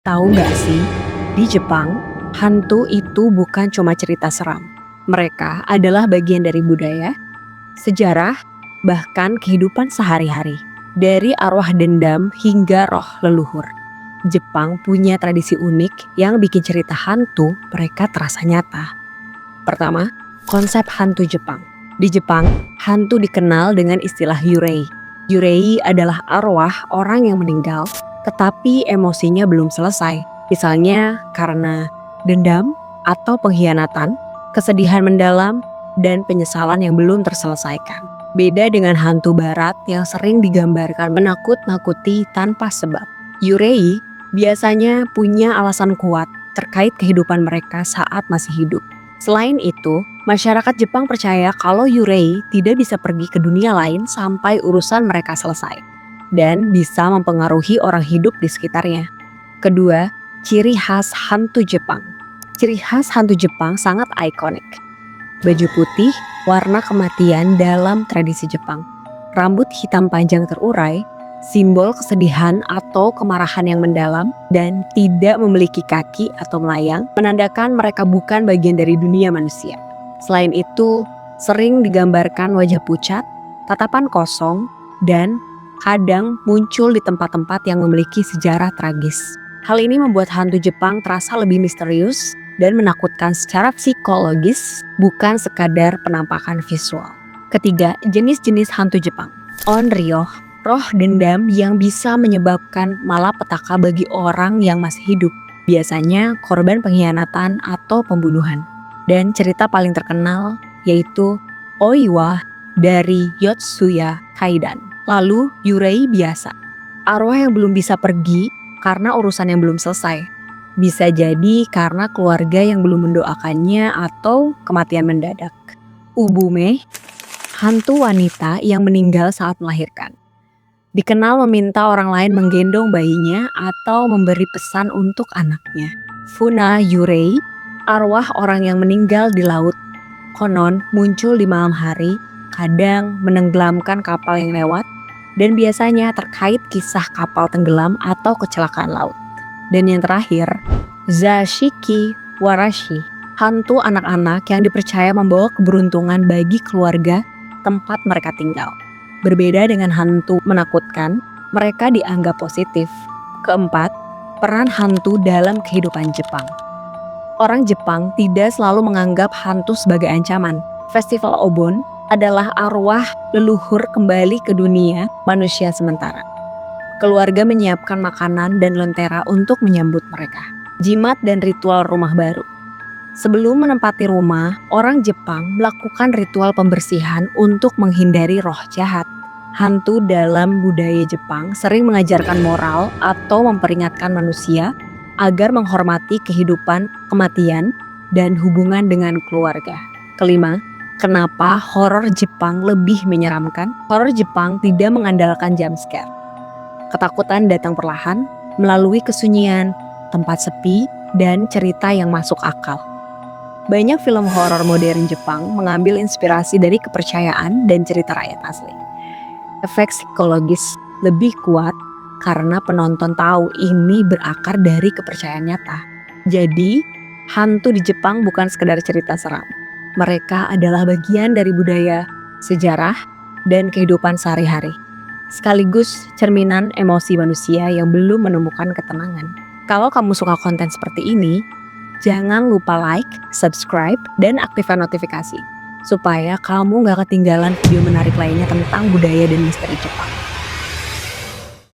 Tahu nggak sih, di Jepang, hantu itu bukan cuma cerita seram. Mereka adalah bagian dari budaya, sejarah, bahkan kehidupan sehari-hari. Dari arwah dendam hingga roh leluhur. Jepang punya tradisi unik yang bikin cerita hantu mereka terasa nyata. Pertama, konsep hantu Jepang. Di Jepang, hantu dikenal dengan istilah yurei. Yurei adalah arwah orang yang meninggal, tetapi emosinya belum selesai. Misalnya karena dendam atau pengkhianatan, kesedihan mendalam, dan penyesalan yang belum terselesaikan. Beda dengan hantu barat yang sering digambarkan menakut-nakuti tanpa sebab. Yurei biasanya punya alasan kuat terkait kehidupan mereka saat masih hidup. Selain itu, masyarakat Jepang percaya kalau yurei tidak bisa pergi ke dunia lain sampai urusan mereka selesai dan bisa mempengaruhi orang hidup di sekitarnya. Kedua, ciri khas hantu Jepang. Ciri khas hantu Jepang sangat ikonik. Baju putih, warna kematian dalam tradisi Jepang. Rambut hitam panjang terurai, simbol kesedihan atau kemarahan yang mendalam, dan tidak memiliki kaki atau melayang, menandakan mereka bukan bagian dari dunia manusia. Selain itu, sering digambarkan wajah pucat, tatapan kosong, dan kadang muncul di tempat-tempat yang memiliki sejarah tragis. Hal ini membuat hantu Jepang terasa lebih misterius dan menakutkan secara psikologis, bukan sekadar penampakan visual. Ketiga, jenis-jenis hantu Jepang. Onryo, roh dendam yang bisa menyebabkan malapetaka bagi orang yang masih hidup. Biasanya korban pengkhianatan atau pembunuhan. Dan cerita paling terkenal yaitu Oiwa dari Yotsuya Kaidan. Lalu yurei biasa, arwah yang belum bisa pergi karena urusan yang belum selesai. Bisa jadi karena keluarga yang belum mendoakannya atau kematian mendadak. Ubume, hantu wanita yang meninggal saat melahirkan. Dikenal meminta orang lain menggendong bayinya atau memberi pesan untuk anaknya. Funa yurei, arwah orang yang meninggal di laut. Konon muncul di malam hari, kadang menenggelamkan kapal yang lewat, dan biasanya terkait kisah kapal tenggelam atau kecelakaan laut. Dan yang terakhir, Zashiki Warashi, hantu anak-anak yang dipercaya membawa keberuntungan bagi keluarga tempat mereka tinggal. Berbeda dengan hantu menakutkan, mereka dianggap positif. Keempat, peran hantu dalam kehidupan Jepang. Orang Jepang tidak selalu menganggap hantu sebagai ancaman. Festival Obon adalah arwah leluhur kembali ke dunia manusia sementara. Keluarga menyiapkan makanan dan lentera untuk menyambut mereka. Jimat dan ritual rumah baru. Sebelum menempati rumah, orang Jepang melakukan ritual pembersihan untuk menghindari roh jahat. Hantu dalam budaya Jepang sering mengajarkan moral atau memperingatkan manusia agar menghormati kehidupan, kematian, dan hubungan dengan keluarga. Kelima, kenapa horor Jepang lebih menyeramkan? Horor Jepang tidak mengandalkan jump scare. Ketakutan datang perlahan melalui kesunyian, tempat sepi, dan cerita yang masuk akal. Banyak film horor modern Jepang mengambil inspirasi dari kepercayaan dan cerita rakyat asli. Efek psikologis lebih kuat karena penonton tahu ini berakar dari kepercayaan nyata. Jadi, hantu di Jepang bukan sekedar cerita seram. Mereka adalah bagian dari budaya, sejarah, dan kehidupan sehari-hari. Sekaligus cerminan emosi manusia yang belum menemukan ketenangan. Kalau kamu suka konten seperti ini, jangan lupa like, subscribe, dan aktifkan notifikasi supaya kamu gak ketinggalan video menarik lainnya tentang budaya dan misteri Jepang.